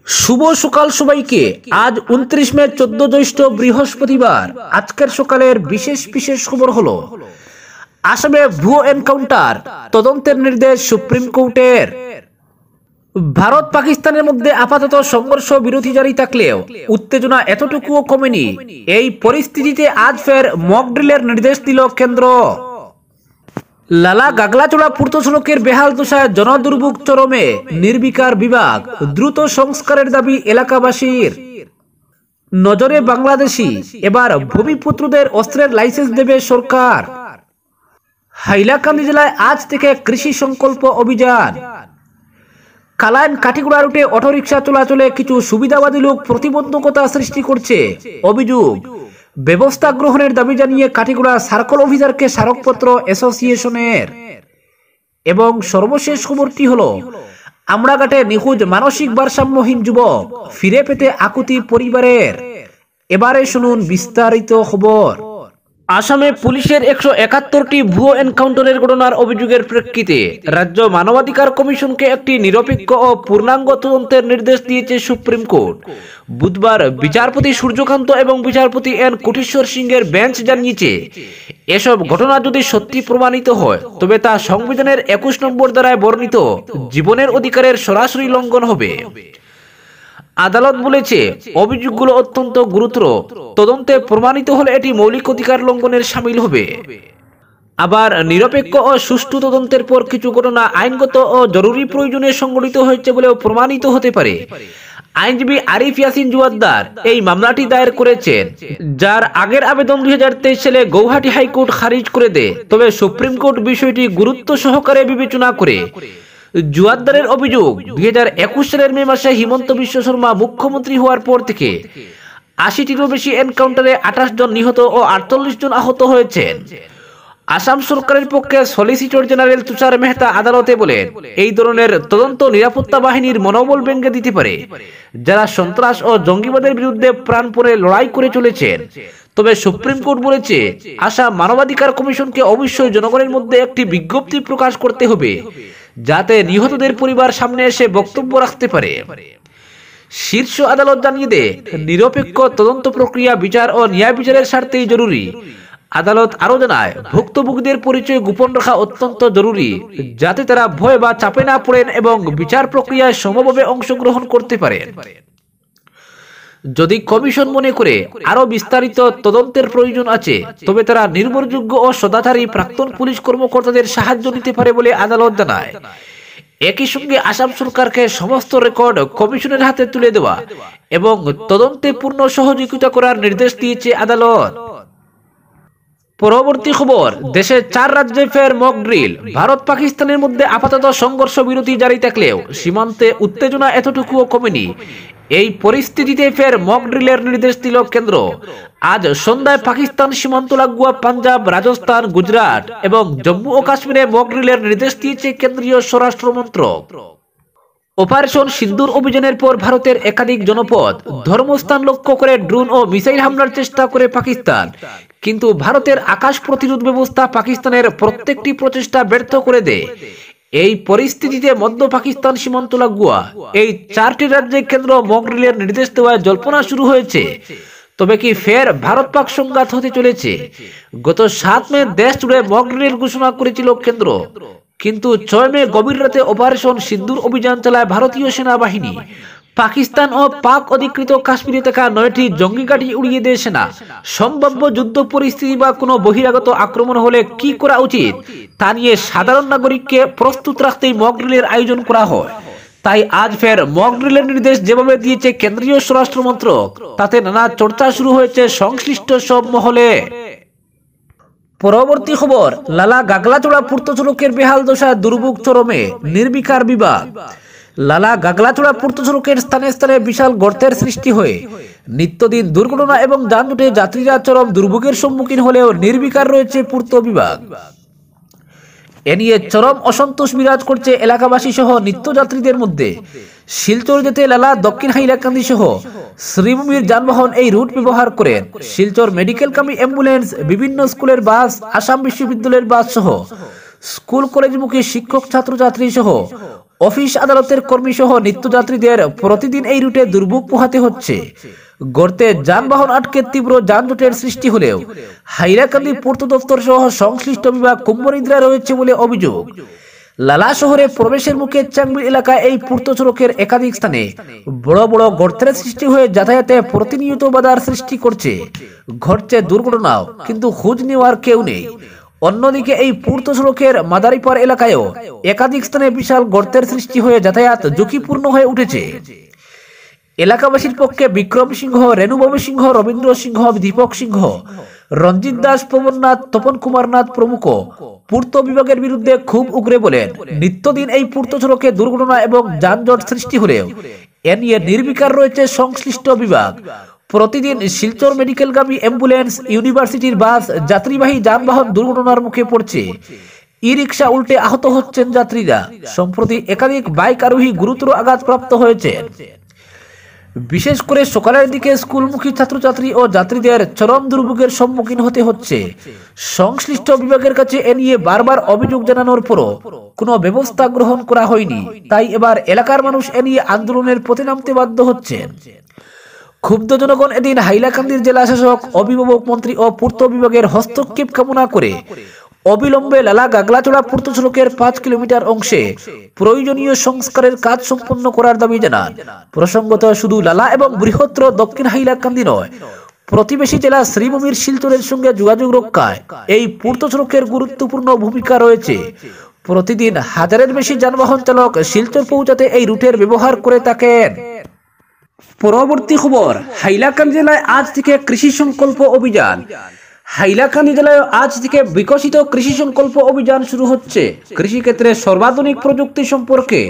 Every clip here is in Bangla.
শুভ সকাল সবাইকে। আজ 29 মে 14 জ্যৈষ্ঠ বৃহস্পতিবার। আজকের সকালের বিশেষ বিশেষ খবর হলো আসামে ভুয়ো এনকাউন্টার, তদন্তের নির্দেশ সুপ্রিম কোর্টের। ভারত পাকিস্তানের মধ্যে আপাতত সংঘর্ষ বিরতি জারি থাকলেও উত্তেজনা এতটুকুও কমেনি। এই পরিস্থিতিতে আজ ফের মক ড্রিলের নির্দেশ দিল কেন্দ্র। লালা গাগলাচড়া পূর্ত সড়কের বেহাল দশায় জনদুর্ভোগ চরমে, নির্বিকার বিভাগ, দ্রুত সংস্কারের দাবি এলাকাবাসীর। নজরে বাংলাদেশি, এবার ভূমিপুত্রদের অস্ত্রের লাইসেন্স দেবে সরকার। হাইলাকান্দি জেলায় আজ থেকে কৃষি সংকল্প অভিযান। কালাইন কাঠিগুড়া রুটে অটোরিকশা চলাচলে কিছু সুবিধাবাদী লোক প্রতিবন্ধকতা সৃষ্টি করছে, অভিযোগ। ব্যবস্থা গ্রহণের দাবি জানিয়ে কাঠিগুড়া সার্কল অফিসারকে স্মারকপত্র অ্যাসোসিয়েশনের। এবং সর্বশেষ খবরটি হলো আমড়াঘাটে নিখোঁজ মানসিক ভারসাম্যহীন যুবক ফিরে পেতে আকুতি পরিবারের। এবারে শুনুন বিস্তারিত খবর। আসামে পুলিশের 171টি ভুয়ো এনকাউন্টারের ঘটনার অভিযোগের প্রেক্ষিতে রাজ্য মানবাধিকার কমিশনকে একটি নিরপেক্ষ ও পূর্ণাঙ্গ তদন্তের নির্দেশ দিয়েছে সুপ্রিম কোর্ট। বুধবার বিচারপতি সূর্যকান্ত এবং বিচারপতি এন কোটেশ্বর সিংয়ের বেঞ্চ জানিয়েছে, এসব ঘটনা যদি সত্যি প্রমাণিত হয় তবে তা সংবিধানের 21 নম্বর ধারায় বর্ণিত জীবনের অধিকারের সরাসরি লঙ্ঘন হবে। আদালত বলেছে, অভিযোগগুলো অত্যন্ত গুরুতর। তদন্তে প্রমাণিত হলে এটি মৌলিক অধিকার লঙ্ঘনের শামিল হবে। আবার নিরপেক্ষ ও সুষ্ঠু তদন্তের পর কিছু ঘটনা আইনগত ও জরুরি প্রয়োজনে সংঘটিত হয়েছে বলেও প্রমাণিত হতে পারে। আইনজীবী আরিফ ইয়াসিন জুয়াদ্দার এই মামলাটি দায়ের করেছেন, যার আগের আবেদন 2023 সালে গৌহাটি হাইকোর্ট খারিজ করে দেয়। তবে সুপ্রিম কোর্ট বিষয়টি গুরুত্ব সহকারে বিবেচনা করে। জুয়াদ্দারের অভিযোগ, 2021 সালের মে মাসে হিমন্ত বিশ্ব শর্মা মুখ্যমন্ত্রী হওয়ার পর থেকে 80টিরও বেশি এনকাউন্টারে 28 জন নিহত ও 48 জন আহত হয়েছেন। আসাম সরকারের পক্ষে সলিসিটর জেনারেল তুষার মেহতা আদালতে বলেন, এই ধরনের তদন্ত নিরাপত্তা বাহিনীর মনোবল ভেঙে দিতে পারে, যারা সন্ত্রাস ও জঙ্গিবাদের বিরুদ্ধে প্রাণপণে লড়াই করে চলেছেন। তবে সুপ্রিম কোর্ট বলেছে, আসাম মানবাধিকার কমিশনকে অবশ্যই জনগণের মধ্যে একটি বিজ্ঞপ্তি প্রকাশ করতে হবে, যাতে নিহতদের পরিবার সামনে এসে বক্তব্য রাখতে পারে। শীর্ষ আদালত জানিয়ে দেয়, নিরপেক্ষ তদন্ত প্রক্রিয়া বিচার ও ন্যায় বিচারের স্বার্থেই জরুরি। আদালত আরো জানায়, ভুক্তভোগীদের পরিচয় গোপন রাখা অত্যন্ত জরুরি, যাতে তারা ভয় বা চাপে না পড়েন এবং বিচার প্রক্রিয়ায় সমভাবে অংশগ্রহণ করতে পারেন। যদি কমিশন মনে করে আরো বিস্তারিত তদন্তের প্রয়োজন আছে, তবে তারা নির্ভরযোগ্য ও সদাচারী প্রাক্তন পুলিশ কর্মকর্তাদের সাহায্য নিতে পারে বলে আদালত জানায়। একই সঙ্গে আসাম সরকারকে সমস্ত রেকর্ড কমিশনের হাতে তুলে দেওয়া এবং তদন্তে পূর্ণ সহযোগিতা করার নির্দেশ দিয়েছে আদালত। পরবর্তী খবর, দেশের 4 রাজ্যে ফের মক ড্রিল। ভারত পাকিস্তানের মধ্যে আপাতত সংঘর্ষ বিরতি জারি থাকলেও সীমান্তে উত্তেজনা এতটুকুও কমেনি। এই পরিস্থিতিতে ফের মক ড্রিলের নির্দেশ দিল কেন্দ্র। আজ সন্ধ্যায় পাকিস্তান সীমান্ত লাগোয়া পাঞ্জাব, রাজস্থান, গুজরাট এবং জম্মু ও কাশ্মীরে মক ড্রিলের নির্দেশ দিয়েছে কেন্দ্রীয় স্বরাষ্ট্র মন্ত্রক। অপারেশন সিন্দুর অভিযানের পর ভারতের একাধিক জনপদ, ধর্মস্থান লক্ষ্য করে ড্রোন ও মিসাইল হামলার চেষ্টা করে পাকিস্তান, কিন্তু ভারতের আকাশ প্রতিরোধ ব্যবস্থা পাকিস্তানের প্রত্যেকটি প্রচেষ্টা ব্যর্থ করে দেয়। এই পরিস্থিতিতে মধ্য পাকিস্তান সীমান্ত লাগোয়া এই 4টি রাজ্যে কেন্দ্র মক ড্রিলের নির্দেশ দেওয়ায় জল্পনা শুরু হয়েছে। তবে কি ফের ভারত পাক সংঘাত হতে চলেছে? গত 7 মে দেশ জুড়ে মক ড্রিলের ঘোষণা করেছিল কেন্দ্র, কিন্তু 6 মে গভীর রাতে অপারেশন সিন্দুর অভিযান চালায় ভারতীয় সেনাবাহিনী। পাকিস্তান ও পাক অধিকৃত কাশ্মীরে থাকা 9টি জঙ্গি ঘাঁটি উড়িয়ে দেয় সেনা। সম্ভাব্য যুদ্ধ পরিস্থিতি বা কোনো বহিরাগত আক্রমণ হলে কি করা উচিত তা নিয়ে সাধারণ নাগরিককে প্রস্তুত রাখতেই মক ড্রিলের আয়োজন করা হয়। তাই আজ ফের মক ড্রিলের নির্দেশ যেভাবে দিয়েছে কেন্দ্রীয় স্বরাষ্ট্র মন্ত্রক, তাতে নানা চর্চা শুরু হয়েছে সংশ্লিষ্ট সব মহলে। পরবর্তী খবর, লালা গাগলাচড়া পূর্ত সড়কের বেহাল দশায় দুর্ভোগ চরমে, নির্বিকার বিভাগ। লালা গাগলাচড়া পূর্ত সড়কের স্থানে স্থানে বিশাল গর্তের সৃষ্টি হয়ে নিত্যদিন দুর্ঘটনা এবং যানজটে যাত্রীরা চরম দুর্ভোগের সম্মুখীন হলেও নির্বিকার রয়েছে পূর্ত বিভাগ। এ নিয়ে চরম অসন্তোষ বিরাজ করছে এলাকাবাসী সহ নিত্যযাত্রীদের মধ্যে। শিলচর যেতে লালা, দক্ষিণ হাইলাকান্দি সহ শ্রীভূমির যানবাহন এই রুট ব্যবহার করেন। শিলচর মেডিকেলকামী অ্যাম্বুলেন্স, বিভিন্ন স্কুলের বাস, আসাম বিশ্ববিদ্যালয়ের বাস সহ স্কুল কলেজমুখী শিক্ষক ছাত্রছাত্রী সহ অফিস আদালতের কর্মী সহ নিত্যযাত্রীদের প্রতিদিন এই রুটে দুর্ভোগ পোহাতে হচ্ছে। গর্তে যানবাহন আটকে তীব্র যানজটের সৃষ্টি হলেও হাইলাকান্দি পূর্ত দপ্তর সহ সংশ্লিষ্ট বিভাগ কুম্ভনিদ্রা রয়েছে বলে অভিযোগ। লালা শহরে প্রবেশের মুখে চাংবিল এলাকায় এই পূর্ত সড়কের একাধিক স্থানে বড় বড় গর্তের সৃষ্টি হয়ে যাতায়াতে প্রতিনিয়ত বাধার সৃষ্টি করছে। ঘটছে দুর্ঘটনাও, কিন্তু খোঁজ নেওয়ার কেউ নেই। অন্যদিকে এই পূর্ত সড়কের মাদারীপাড় এলাকায়ও একাধিক স্থানে বিশাল গর্তের সৃষ্টি হয়ে যাতায়াত ঝুঁকিপূর্ণ হয়ে উঠেছে। এলাকাবাসীর পক্ষে বিক্রম সিংহ, রেণুবাবু সিংহ, রবীন্দ্র সিংহ, দীপক সিংহ, রঞ্জিত দাস, পবননাথ, তপন কুমার নাথ প্রমুখ পূর্ত বিভাগের বিরুদ্ধে খুব উগরে বলেন, নিত্যদিন এই পূর্ত সড়কে দুর্ঘটনা এবং যানজট সৃষ্টি হলেও এ নিয়ে নির্বিকার রয়েছে সংশ্লিষ্ট বিভাগ। প্রতিদিন শিলচর মেডিকেলগামী অ্যাম্বুলেন্স, ইউনিভার্সিটির বাস, যাত্রীবাহী যানবাহন দুর্ঘটনার মুখে পড়ছে। ই রিক্সা উল্টে আহত হচ্ছেন যাত্রীরা। সম্প্রতি একাধিক বাইক আরোহী গুরুতর আঘাতপ্রাপ্ত হয়েছেন। বিশেষ করে সকালের দিকে স্কুলমুখী ছাত্রছাত্রী ও যাত্রীদের চরম দুর্ভোগের সম্মুখীন হতে হচ্ছে। সংশ্লিষ্ট বিভাগের কাছে এ নিয়ে বারবার অভিযোগ জানানোর পরও কোনো ব্যবস্থা গ্রহণ করা হয়নি। তাই এবার এলাকার মানুষ এ নিয়ে আন্দোলনের পথে নামতে বাধ্য হচ্ছেন। ক্ষুব্ধ জনগণ এদিন হাইলাকান্দির জেলা শাসক, অভিভাবক মন্ত্রী ও পূর্ত বিভাগের হস্তক্ষেপ কামনা করে অবিলম্বে লালা গাগলাচড়া পূর্ত সড়কের 5 কিলোমিটার অংশে প্রয়োজনীয় সংস্কারের কাজ সম্পন্ন করার দাবি জানান। প্রসঙ্গত, শুধু লালা এবং বৃহত্তর দক্ষিণ হাইলাকান্দি নয়, প্রতিবেশী জেলা শ্রীভূমির শিলচরের সঙ্গে যোগাযোগ রক্ষায় এই পূর্ত সড়কের গুরুত্বপূর্ণ ভূমিকা রয়েছে। প্রতিদিন হাজারের বেশি যানবাহন চালক শিলচর পৌঁছাতে এই রুটের ব্যবহার করে থাকেন। পরবর্তী খবর, হাইলাকান্দি জেলায় আজ থেকে কৃষি সংকল্প অভিযান। হাইলাকান্দি জেলায় আজ থেকে বিকশিত কৃষি সংকল্প অভিযান শুরু হচ্ছে। কৃষিক্ষেত্রে সর্বাধুনিক প্রযুক্তি সম্পর্কে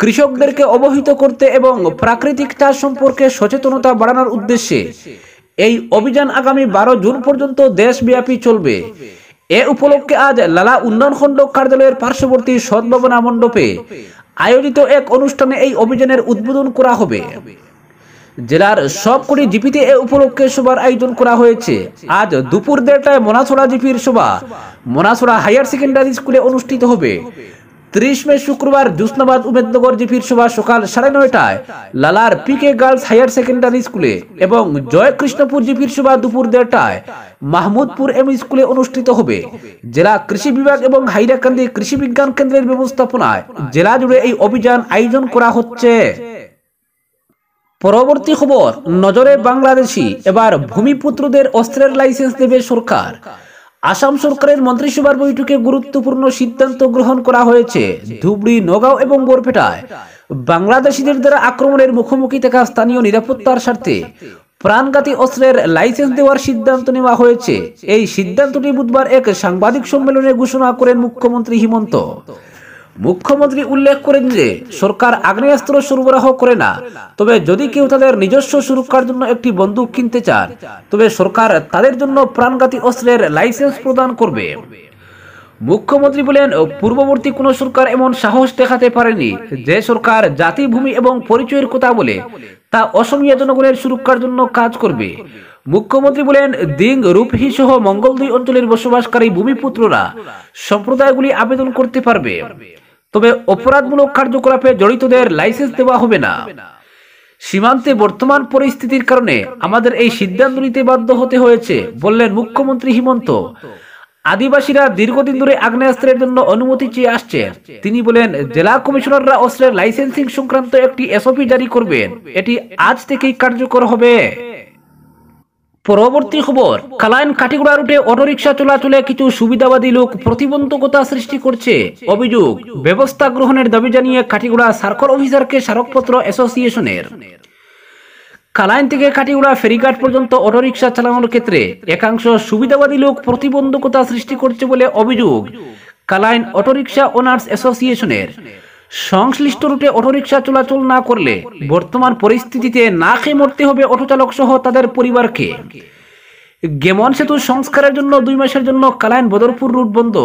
কৃষকদেরকে অবহিত করতে এবং প্রাকৃতিক চাষ সম্পর্কে সচেতনতা বাড়ানোর উদ্দেশ্যে এই অভিযান আগামী 12 জুন পর্যন্ত দেশব্যাপী চলবে। এ উপলক্ষে আজ লালা উন্নয়ন খণ্ড কার্যালয়ের পার্শ্ববর্তী সদ্ভাবনা মণ্ডপে আয়োজিত এক অনুষ্ঠানে এই অভিযানের উদ্বোধন করা হবে। জেলার সবকটি জিপিতে এ উপলক্ষে সভার আয়োজন করা হয়েছে। আজ দুপুর 1:30টায় মনাছড়া জিপির সভা মনাছড়া হায়ার সেকেন্ডারি স্কুলে অনুষ্ঠিত হবে। 30 মে শুক্রবার জুসনাবাদ উমেদনগর জিপির সভা সকাল 9:30টায় লালার পিকে গার্লস হায়ার সেকেন্ডারি স্কুলে এবং জয়কৃষ্ণপুর জিপির সভা দুপুর 1:30টায় মাহমুদপুর এম স্কুলে অনুষ্ঠিত হবে। জেলা কৃষি বিভাগ এবং হাইলাকান্দি কৃষি বিজ্ঞান কেন্দ্রের ব্যবস্থাপনায় জেলা জুড়ে এই অভিযান আয়োজন করা হচ্ছে। পরবর্তী খবর, নজরে বাংলাদেশি, এবার ভূমিপুত্রদের অস্ত্রের লাইসেন্স দেবে সরকার। আসাম সরকারের মন্ত্রিসভার বৈঠকে গুরুত্বপূর্ণ সিদ্ধান্ত গ্রহণ করা হয়েছে। ধুবড়ী, নগাঁও এবং বরপেটায় বাংলাদেশিদের দ্বারা আক্রমণের মুখোমুখি থাকা স্থানীয় নিরাপত্তার স্বার্থে প্রাণঘাতী অস্ত্রের লাইসেন্স দেওয়ার সিদ্ধান্ত নেওয়া হয়েছে। এই সিদ্ধান্তটি বুধবার এক সাংবাদিক সম্মেলনে ঘোষণা করেন মুখ্যমন্ত্রী হিমন্ত। মুখ্যমন্ত্রী উল্লেখ করেন যে সরকার আগ্নেয়াস্ত্র সরবরাহ করে না, তবে যদি কেউ তাদের নিজস্ব সুরক্ষার জন্য একটি বন্দুক কিনতে চান তবে সরকার তাদের জন্য প্রাণঘাতী অস্ত্রের লাইসেন্স প্রদান করবে। মুখ্যমন্ত্রী বলেন, পূর্ববর্তী কোন সরকার এমন সাহস দেখাতে পারেনি। যে সরকার জাতি, ভূমি এবং পরিচয়ের কথা বলে তা অসমীয়া জনগণের সুরক্ষার জন্য কাজ করবে। মুখ্যমন্ত্রী বলেন, দিং, রূপহী সহ মঙ্গলদৈ অঞ্চলের বসবাসকারী ভূমিপুত্ররা সম্প্রদায়গুলি আবেদন করতে পারবে, তবে অপরাধমূলক কার্যকলাপে জড়িতদের লাইসেন্স দেওয়া হবে না। সীমান্তে বর্তমান পরিস্থিতির কারণে আমাদের এই সিদ্ধান্ত নিতে বাধ্য হতে হয়েছে, বললেন মুখ্যমন্ত্রী হিমন্ত। আদিবাসীরা দীর্ঘদিন ধরে আগ্নেয়াস্ত্রের জন্য অনুমতি চেয়ে আসছেন। তিনি বলেন, জেলা কমিশনাররা অস্ত্রের লাইসেন্সিং সংক্রান্ত একটি এসওপি জারি করবেন। এটি আজ থেকেই কার্যকর হবে। পরবর্তী খবর, কালাইন কাটিগুড়া রুটে অটোরিকশা চলাচলে কিছু সুবিধাবাদী লোক প্রতিবন্ধকতা সৃষ্টি করছে। অভিযোগ, ব্যবস্থা গ্রহণের দাবি জানিয়ে কাটিগুড়া সার্কল অফিসারকে স্মারকপত্র অ্যাসোসিয়েশনের। কালাইন থেকে কাটিগুড়া ফেরিঘাট পর্যন্ত অটোরিকশা চালানোর ক্ষেত্রে একাংশ সুবিধাবাদী লোক প্রতিবন্ধকতা সৃষ্টি করছে বলে অভিযোগ কালাইন অটোরিকশা ওনার্স অ্যাসোসিয়েশনের। সংশ্লিষ্ট রুটে অটোরিকশা চলাচল না করলে বর্তমান পরিস্থিতিতে না খেয়ে মরতে হবে অটোচালক সহ তাদের পরিবারকে। গেমন সেতু সংস্কারের জন্য 2 মাসের জন্য কালাইন বদরপুর রুট বন্ধ।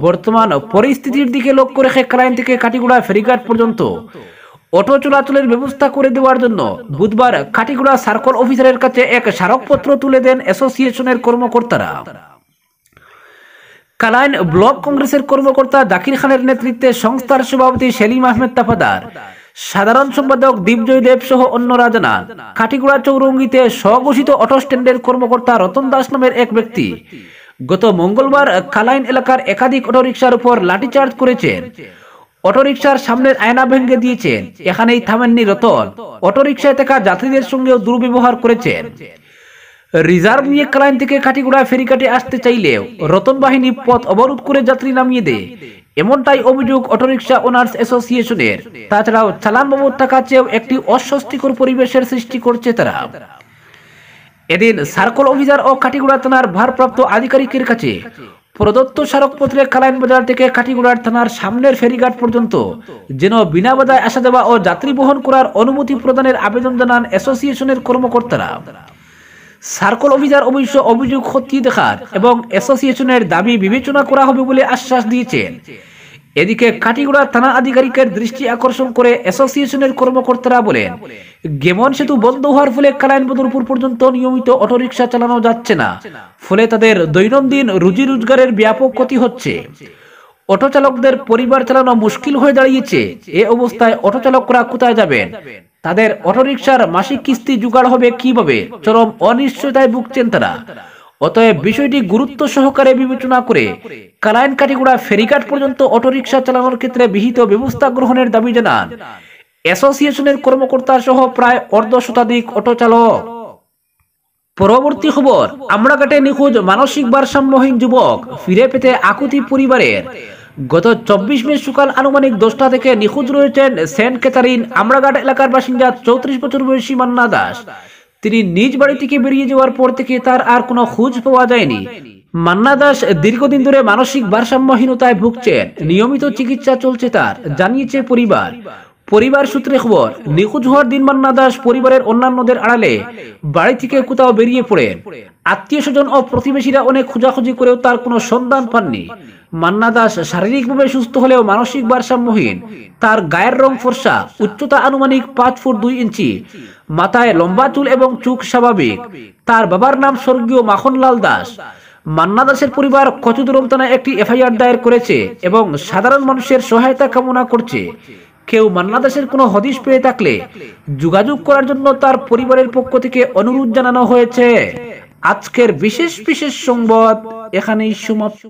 বর্তমান পরিস্থিতির দিকে লক্ষ্য রেখে কালাইন থেকে কাটিগুড়া ফেরিঘাট পর্যন্ত অটো চলাচলের ব্যবস্থা করে দেওয়ার জন্য বুধবার কাটিগুড়া সার্কল অফিসারের কাছে এক স্মারকপত্র তুলে দেন অ্যাসোসিয়েশনের কর্মকর্তারা। কালাইন ব্লক কংগ্রেসের কর্মকর্তা জাকির খানের নেতৃত্বে সংস্থার সভাপতি সেলিম আহমেদ তাফাদার, সাধারণ সম্পাদক দীপজয় দেব সহ অন্যরা জানান, কাঠিগুড়া চৌরঙ্গিতে স্বঘোষিত অটো স্ট্যান্ডের কর্মকর্তা রতন দাস নামের এক ব্যক্তি গত মঙ্গলবার কালাইন এলাকার একাধিক অটোরিকশার উপর লাঠিচার্জ করেছেন। অটোরিকশার সামনের আয়না ভেঙে দিয়েছেন। এখানেই থামেননি রতন, অটোরিকশায় থাকা যাত্রীদের সঙ্গেও দুর্ব্যবহার করেছেন। রিজার্ভ নিয়ে কালাইন থেকে কাঠিগুড়া ফেরিঘাটে আসতে চাইলেও রতন বাহিনী পথ অবরোধ করে যাত্রী নামিয়ে দেয়, এমনটাই অভিযোগ অটোরিকশা ওনার্স অ্যাসোসিয়েশনের। তাছাড়াও চালান বাবদ টাকা চেয়েও একটি অস্বস্তিকর পরিবেশের সৃষ্টি করছে তারা। এদিন সার্কল অফিসার ও কাঠিগুড়া থানার ভারপ্রাপ্ত আধিকারিকের কাছে প্রদত্ত স্মারকপত্রে কালাইন বাজার থেকে কাঠিগুড়ার থানার সামনের ফেরিঘাট পর্যন্ত যেন বিনা বাধায় আসা যাওয়া ও যাত্রী বহন করার অনুমতি প্রদানের আবেদন জানান অ্যাসোসিয়েশনের কর্মকর্তারা। সার্কল অফিসার অবশ্য অভিযোগ খতিয়ে দেখার এবং অ্যাসোসিয়েশনের দাবি বিবেচনা করা হবে বলে আশ্বাস দিয়েছেন। এদিকে কাঠিগুড়া থানা আধিকারিকের দৃষ্টি আকর্ষণ করে অ্যাসোসিয়েশনের কর্মকর্তারা বলেন, গেমন সেতু বন্ধ হওয়ার ফলে কালাইন বদরপুর পর্যন্ত নিয়মিত অটোরিকশা চালানো যাচ্ছে না, ফলে তাদের দৈনন্দিন রুজি রোজগারের ব্যাপক ক্ষতি হচ্ছে। অটো চালকদের পরিবার চালানো মুশকিল হয়ে দাঁড়িয়েছে। এ অবস্থায় অটো চালকরা কোথায় যাবেন? তাদের অটোরিকশার মাসিক কিস্তি জোগাড় হবে কিভাবে? চরম অনিশ্চয়তায় ভুগছেন তারা। অতএব বিষয়টি গুরুত্ব সহকারে বিবেচনা করে কালাইন কাঠিগুড়া ফেরিঘাট পর্যন্ত অটোরিকশা চালানোর ক্ষেত্রে বিহিত ব্যবস্থা গ্রহণের দাবি জানান অ্যাসোসিয়েশনের কর্মকর্তা সহ প্রায় অর্ধ শতাধিক অটো চালক। পরবর্তী খবর, আমড়াঘাটে নিখোঁজ মানসিক ভারসাম্যহীন যুবক ফিরে পেতে আকুতি পরিবারের। গত 24 মে সকাল আনুমানিক 10টা থেকে নিখোঁজ রয়েছেন সেন্ট ক্যাথারিন আমড়াঘাট এলাকার বাসিন্দা 34 বছর বয়সী মান্না দাস। তিনি নিজ বাড়ি থেকে বেরিয়ে যাওয়ার পর থেকে তার আর কোনো খোঁজ পাওয়া যায়নি। মান্না দাস দীর্ঘদিন ধরে মানসিক ভারসাম্যহীনতায় ভুগছেন, নিয়মিত চিকিৎসা চলছে তার, জানিয়েছে পরিবার সূত্রে খবর। নিখোঁজ হওয়ার দিন মান্না দাস পরিবারের অন্যান্যদের আড়ালে বাড়ি থেকে কোথাও বেরিয়ে পড়েন। আত্মীয় স্বজন ও প্রতিবেশীরা অনেক খোঁজাখুঁজি করেও তার কোনো সন্ধান পাননি। মান্না দাস শারীরিকভাবে সুস্থ হলেও মানসিক ভারসাম্যহীন। তার গায়ের রং ফর্সা, উচ্চতা আনুমানিক 5 ফুট 2 ইঞ্চি, মাথায় লম্বা চুল এবং চোখ স্বাভাবিক। তার বাবার নাম স্বর্গীয় মাখনলাল দাস। মান্না দাসের পরিবার কচুদরম থানায় একটি এফআইআর দায়ের করেছে এবং সাধারণ মানুষের সহায়তা কামনা করছে। কেউ মান্না দাসের কোনো হদিশ পেয়ে থাকলে যোগাযোগ করার জন্য তার পরিবারের পক্ষ থেকে অনুরোধ জানানো হয়েছে। আজকের বিশেষ সংবাদ এখানেই সমাপ্ত।